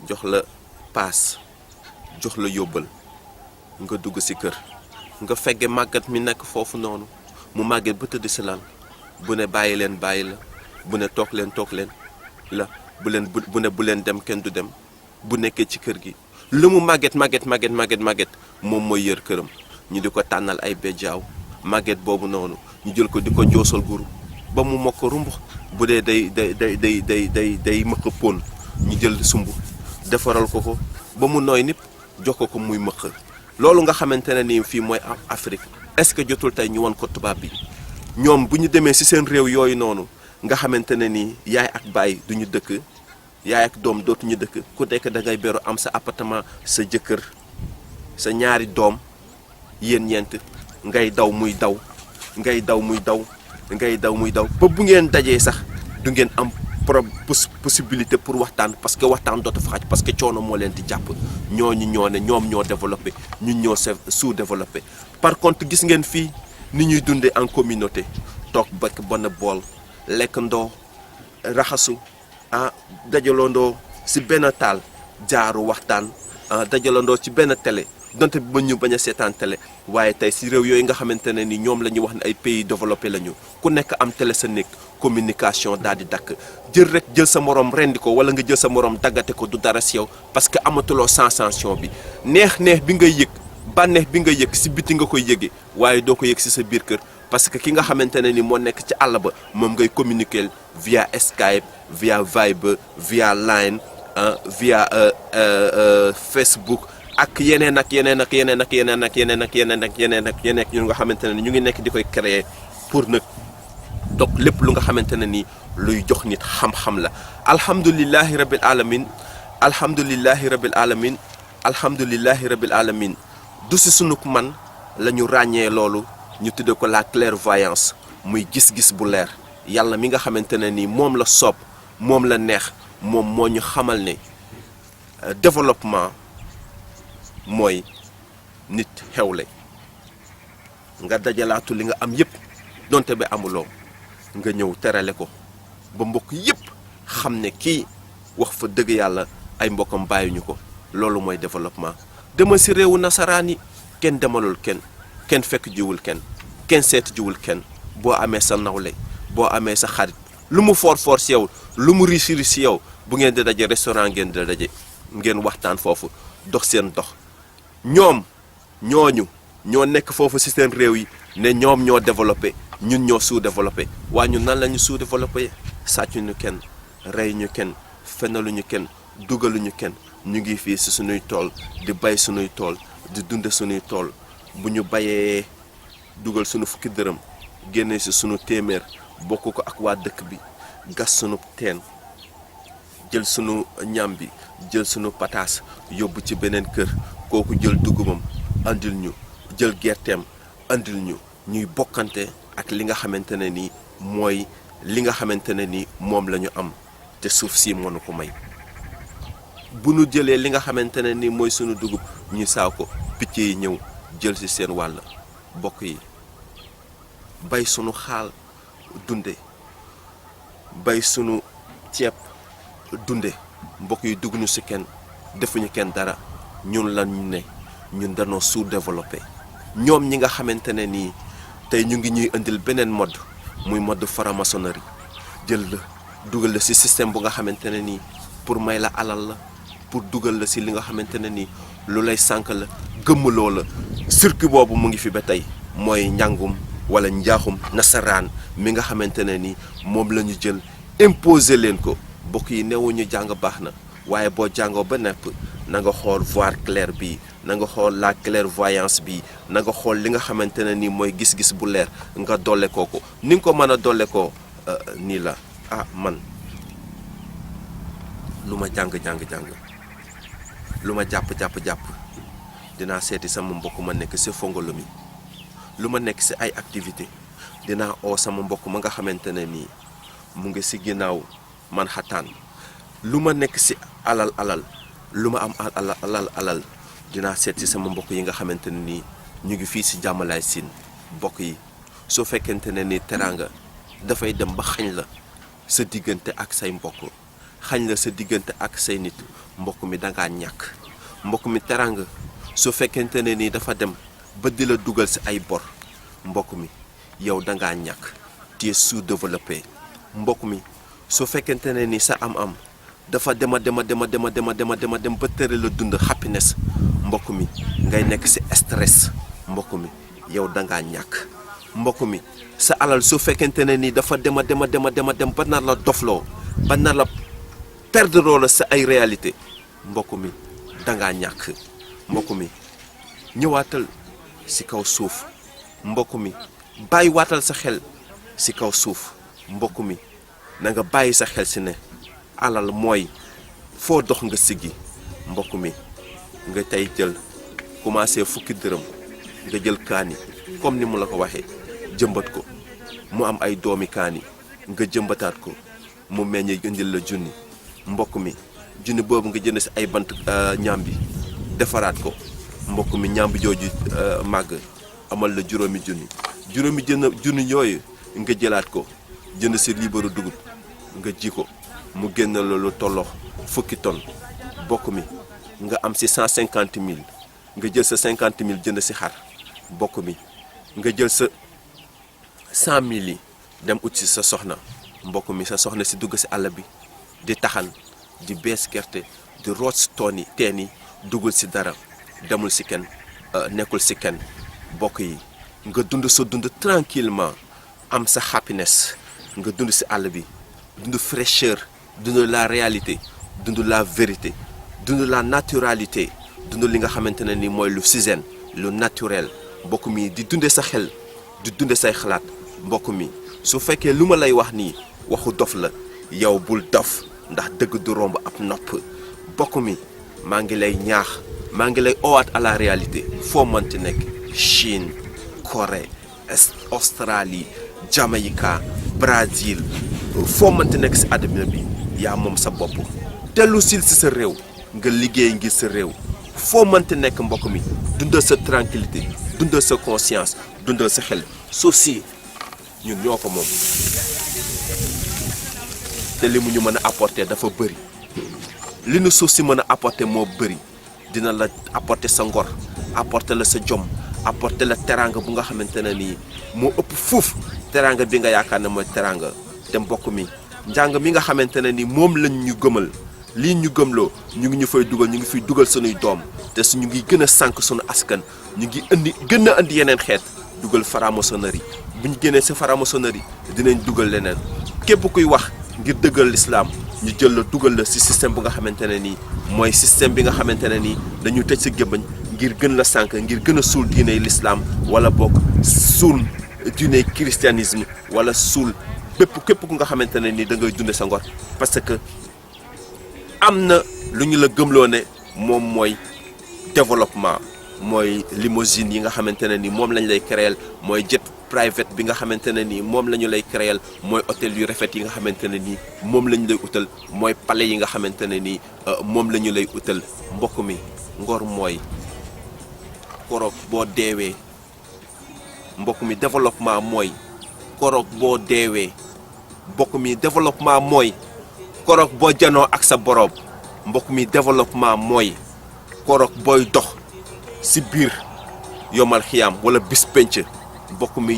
jox la paas jox la yóbbal nga dugg ci kër nga fegge màggat mi nekk foofu noonu mu màgget ba tëdd ci lal bu ne bàyyi leen la bu ne toog leen la bu leen dem kenn du dem bu nekkee ci kër gi lu mu màgget moom mooy yër këram ñu di ko tànnal ay bejjaaw màgget boobu noonu ñu jël ko di ko joosal guru ba mu mokk rumbux bu dee day mëq pon ñu jël sumb defaral ko ba mu nooy nip jox ko muy mëq loolu nga xamante ne nii fii mooy Afrique est-ce que jotul tey ñu won ko tubaab bi ñoom bu ñu demee ci seen réew yooyu noonu nga xamante ne nii yaay ak baay duñu dëkk yaay ak doom dootuñu dëkk ku nekk da ngay beru am sa appartement sa jëkkër sa ñaari doom yéen ñeent ngay daw muy daw ba bu ngeen dajee sax du ngeen am possibilité pour waxtaan parce que waxtaan dootu fa xaj parce que coono moo leen di jàpp ñoom ñoo développé ñun ñoo sous-développé par contre gis ngeen fii ni ñuy dundee en communauté toog bekk benn bool lekk ndoo raxasu dajalandoo ci benn taal jaaru waxtaan dajalandoo ci benn télé donte bi ba ñu bañ a seetaan télé waaye tey ci réew yooyu nga xamante ne ni ñoom la ñuy wax ne ay pays développé lañu ku nekk am télé sa nekk communication daal di dakk jël sa morom rendi ko wala nga jël sa morom daggate ko du dara ci yow parce que amatuloo sensation bi neex bi ngay yëg bànneex bi nga yëg ci biti nga koy yëgee waaye doo ko yëg ci sa biir kër parce que ki nga xamante ne ni moo nekk ci àll ba moom ngay communiquer via Skype via Viber via Line via Facebook ak yeneen ñu nga xamante ne ni ñu ngi nekk di koy créer pour nag donc lépp lu nga xamante ne ni luy jox nit xam-xam la alhamdulillahi rabbil alamin du si sunuk man la ñu ràññee loolu ñu tudde ko la clairvoyance muy gis-gis bu leer yàlla mi nga xamante ne ni moom la soob moom la neex moom moo ñu xamal ne développement mooy nit xewle nga dajalaatu li nga am yépp donte ba amuloo nga ñëw terale ko ba mbokk yépp xam ne kii wax fa dëgg yàlla ay mbokkam bàyyuñu ko loolu mooy développement dema ci réewu nasaraan yi kenn demalul kenn fekk jiwul kenn seet jiwul kenn boo amee sa nawle boo amee sa xarit lu mu foor ci yow lu mu riis ci yow bu ngeen di daje restaurant ngeen di daje ngeen waxtaan foofu dox seen dox ñooñu ñoo nekk foofu ci seen réew yi ne ñoom ñoo développé ñun ñoo sous-développé waa ñun nan la ñu sous-développé sàccuñu kenn reyuñu kenn fenaluñu kenn dugaluñu kenn ñu ngi fii ci suñuy tool di bay suñuy tool di dunde suñuy tool bu ñu bayee dugal suñu fukki dërëm génne ci suñu téeméer bokk ko ak waa dëkk bi gas suñu teen jël suñu ñam bi jël suñu pataas yóbbu ci beneen kër kooku jël dugubam andil ñu jël gerteem andil ñu ñuy bokkante ak li nga xamante ne ni mooy li nga xamante ne ni moom la ñu am te suuf si mënu ko may bu nu jëlee li nga xamante ne ni mooy sunu dugub ñu saaw ko picc yi ñëw jël ci seen wàll bokk yi bay sunu xaal dunde bay sunu ceeb dunde mbokk yi dugg ñu ci kenn defuñu kenn dara ñun lañu ne ñun dañoo sous-développé ñoom ñi nga xamante ne nii tey ñu ngi ñuy indil beneen mode muy mode franc-maçonnerie jël la dugal la ci système bu nga xamante ne nii pour may la alal la pour dugal la ci li nga xamante ne nii lu lay sànk la gëmmaloo la circuit boobu mu ngi fi ba tey mooy njàngum wala njaaxum nasaraan mi nga xamante ne nii moom la ñu jël imposer leen ko bokk yi newuñu jàng baax na waaye boo jàngoo ba nepp na nga xool voir clair bi na nga xool la clairvoyance bi na nga xool li nga xamante ne nii mooy gis-gis bu leer nga dolle koo ko ni nga ko mën a dolle koo nii la man lu ma jàng lu ma jàpp dinaa seeti sama mbokk ma nekk ci Fongolemi lu ma nekk ci ay activité dinaa oo sama mbokk ma nga xamante ne nii mu ngi ci ginnaaw Manhattan lu ma nekk ci alal lu ma am alal dinaa seet ci sama mbokk yi nga xamante ne nii ñu ngi fii ci jàmmalaay siin mbokk yi soo fekkente ne ni teraanga dafay dem ba xañ la sa diggante ak say mbokk xañ la sa diggante ak say nit mbokk mi dangaa ñàkk mbokk mi teranga su fekkente ne nii dafa dem ba di la dugal si ay bor mbokk mi yow dangaa ñàkk tu es sous-développé mbokk mi su fekkente ne nii sa am-am dafa dem ba tere la dund happiness mbokk mi ngay nekk si stress mbokk mi yow dangaa ñàkk mbokk mi sa alal su fekkente ne nii dafa dem ba nar la dofloo ba nar la perdre la sa ay réalité mbokk mi dangaa ñàkk mbokk mi ñëwaatal si kaw suuf mbokk mi bàyyi waatal sa xel si kaw suuf mbokk mi na nga bàyyi sa xel si ne alal mooy foo dox nga siggi mbokk mi nga tey jël commencé fukki dërëm nga jël kaani comme ni mu la ko waxee jëmbat ko mu am ay doomi kaani nga jëmbataat ko mu meññee indil la junni mbokk mi junni boobu nga jënd si ay bant ñaam bi defaraat ko mbokk mi ñaam bi jooju màgg amal la juróomi junni yooyu nga jëlaat ko jënd si liibaru dugub nga ji ko mu génn la lu tolloo fukki tonnes mbokk mi nga am si 150 000 nga jël sa 50 000 jënd si xar mbokk mi nga jël sa 100 000 yi dem ut si sa soxna mbokk mi sa soxna si dugg si àll bi di taxan di bees gerte di root si teen yi duggul si dara demul si kenn nekkul si kenn mbokk yi nga dund sa dund tranquillement am sa happiness nga dund si àll bi dund fraîcheur dund la réalité dund la vérité dund la naturalité dund li nga xamante ne ni mooy lu sizen lu naturel mbokk mi di dunde sa xel di dunde say xalaat mbokk mi su fekkee lu ma lay wax nii waxu dof la yow bul dof ndax dëgg du romb ab nopp mbokk mi maa ngi lay ñaax maa ngi lay owaat à la réalité foo mënti nekk Chine Corée Australie Jamaïca Brésil foo mënti nekk si àdduna bi yaa moom sa bopp dellu sil si sa réew nga liggéey ngir sa réew foo mënti nekk mbokk mi dundal sa tranquillité dundal sa conscience dundal sa xel suuf si ñun ñoo ko moom te li mu ñu mën a apporter dafa bëri li nu suuf si mën a apporter moo bëri dina la apporter sa ngor apporter la sa jom apporter la teranga bu nga xamante ne nii moo ëpp fuuf teranga bi nga yaakaar ne mooy teranga te mbokk mi njàng mi nga xamante ne ni moom lañ ñu gëmal lii ñu gëmloo ñu ngi ñu fay dugal ñu ngi fiy dugal sunuy doom te su ñu ngi gën a sànq sunu askan ñu ngi gën a indi yeneen xeet dugal franc-maçonnerie bu ñu génnee si franc-maçonnerie dinañ dugal leneen képp kuy wax ngir dëggal l'islam ñu jël la dugal la si système bu nga xamante ne nii mooy système bi nga xamante ne nii dañu tëj sa gémmañ ngir gën la sànq ngir gën a suul diiney l'islam wala boog suul diiney christianisme wala suul képp ku nga xamante ne nii da ngay dunde sa ngor parce que am na lu ñu la gëmloo ne moom mooy développement mooy limousine yi nga xamante ne ni moom lañ lay créer mooy jet private bi nga xamante ne ni moom la ñu lay créer mooy hôtel yu rafet yi nga xamante ne ni moom la ñu lay utal mooy palais yi nga xamante ne ni moom la ñu lay utal mbokk mi ngor mooy koroog boo deewee mbokk mi développement mooy koroog boo deewee mbokk mi développement mooy koroog boo janoo ak sa boroom mbokk mi développement mooy koroog booy dox si biir yomal xiyaam wala bis penc mbokk mi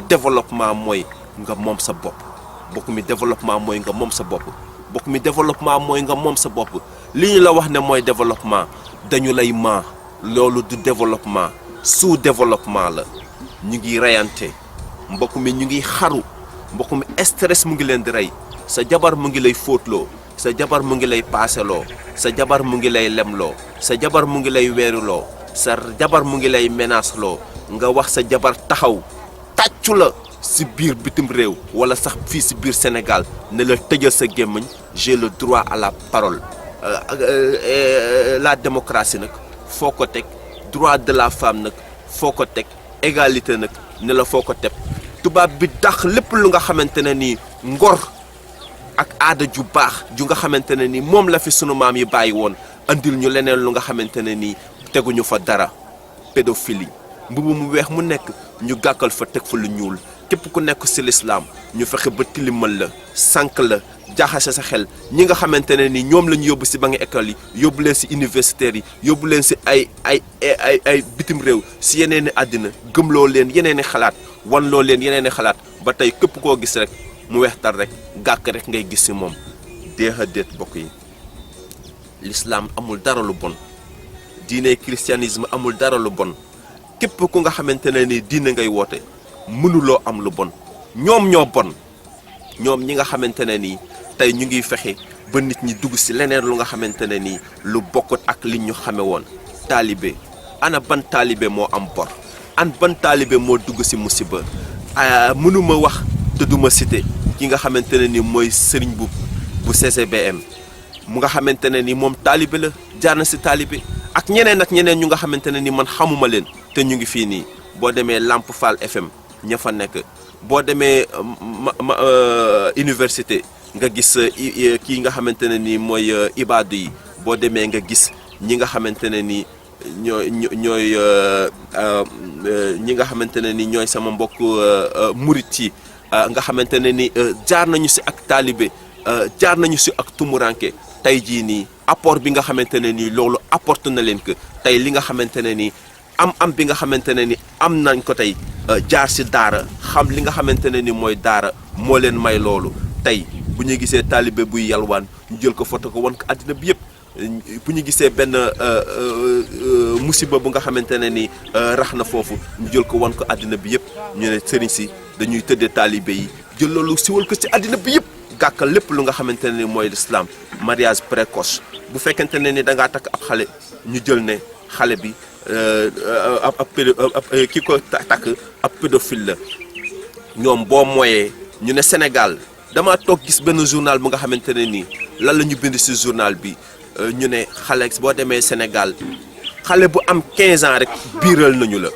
développement mooy nga moom sa bopp mbokk mi développement mooy nga moom sa bopp mbokk mi développement mooy nga moom sa bopp li ñu la wax ne mooy développement dañu lay loolu du développement sous-développement la ñu ngi reyante mbokk mi ñu ngi xaru mbokk mi stress mu ngi leen di rey sa jabar mu ngi lay fóotloo sa jabar mu ngi lay paaseloo sa jabar mu ngi lay lemloo sa jabar mu ngi lay weeruloo sa jabar mu ngi lay menaceloo nga wax sa jabar taxaw tàccu la si biir bitim réew wala sax fii si biir Sénégal ne la tëjal sa gémmiñ j'ai le droit à la parole la démocratie nag foo ko teg droit de la femme nag foo ko teg égalité nag ne la foo ko teg tubaab bi tax lépp lu nga xamante ne nii ngor ak aada ju baax ju nga xamante ne nii moom la fi sunu maam yi bàyyi woon andil ñu leneen lu nga xamante ne nii teguñu fa dara pédophilie mbubu mu weex mu nekk ñu gàkkal fa teg fa lu ñuul képp ku nekk ci l'islam ñu fexe ba tilimal la sànq la jaxase sa xel ñi nga xamante ne ni ñoom la ñu yóbbu si ba nga école yi yóbbu leen si universitaires yi yóbbu leen si ay bitim réew si yeneen i àddina gëmloo leen yeneen i xalaat wanloo leen yeneen i xalaat ba tey képp koo gis rek mu weextal rek gàkk rek ngay gis si moom déet bokk yi l'islam amul dara lu bon diine christianisme amul dara lu bon képp ku nga xamante ne ni diine ngay woote mënuloo am lu bon ñoom ñoo bon ñoom ñi nga xamante ne nii tey ñu ngi fexe ba nit ñi dugg si leneen lu nga xamante ne nii lu bokkut ak li ñu xame woon taalibe ana ban taalibe moo am bor an ban taalibe moo dugg si musiba mënuma wax te duma cité ki nga xamante ne ni mooy sëriñ bu CCBM mu nga xamante ne ni moom taalibe la jaar na si taalibe ak ñeneen ñu nga xamante ne ni man xamuma leen te ñu ngi fii nii boo demee Lamp Fall FM ña fa nekk boo demee université nga gis kii nga xamante ne ni mooy ibaadu yi boo demee nga gis ñi nga xamante ne ni ñi nga xamante ne ni ñooy sama mbokk murit yi nga xamante ne ni jaar nañu si ak taalibe jaar nañu si ak tumuranke tey jii nii apport bi nga xamante ne nii loolu apporte na leen que tey li nga xamante ne ni am bi nga xamante ne ni am nañ ko tey jaar si daara xam li nga xamante ne ni mooy daara moo leen may loolu tey bu ñu gisee taalibe buy yalwaan ñu jël ko foto ko wan ko àddina bi yëpp bu ñu gisee benn musiba bu nga xamante ne ni rax na foofu ñu jël ko wan ko àddina bi yëpp ñu ne sëriñ si dañuy tëddee taalibe yi jël loolu siwal ko si àddina bi yëpp gàkkal lépp lu nga xamante ne ni mooy l'islam mariage précoce bu fekkente ne ni da ngaa takk ab xale ñu jël ne xale bi ki ko takk ab pédophile la ñoom boo mooyee ñu ne Sénégal dama toog gis benn journal bu nga xamante ne nii lan la ñu bind ci journal bi ñu ne xale boo demee Sénégal xale bu am 15 ans rek biiral nañu la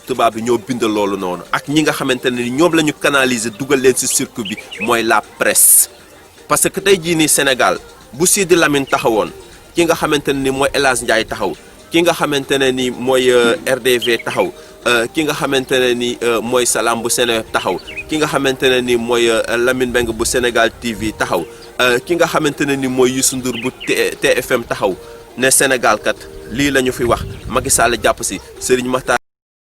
tubaab bi ñoo bind loolu noonu ak ñi nga xamante ne ni ñoom la ñu canaliser dugal leen ci circuit bi mooy la presse parce que tey jii nii Sénégal bu Sidi Lamine taxawoon ki nga xamante ne ni mooy El Hadj Ndiaye taxaw ki nga xamante ne ni mooy RDV taxaw ki nga xamante ne ni mooy Salam bu Sénégal taxaw ki nga xamante ne ni mooy Lamine Mbengue bu Sénégal TV taxaw ki nga xamante ne ni mooy Youssou Ndour bu TFM taxaw ne Sénégal kat lii la ñu fi wax Macky Sall jàpp si Serigne Makhtar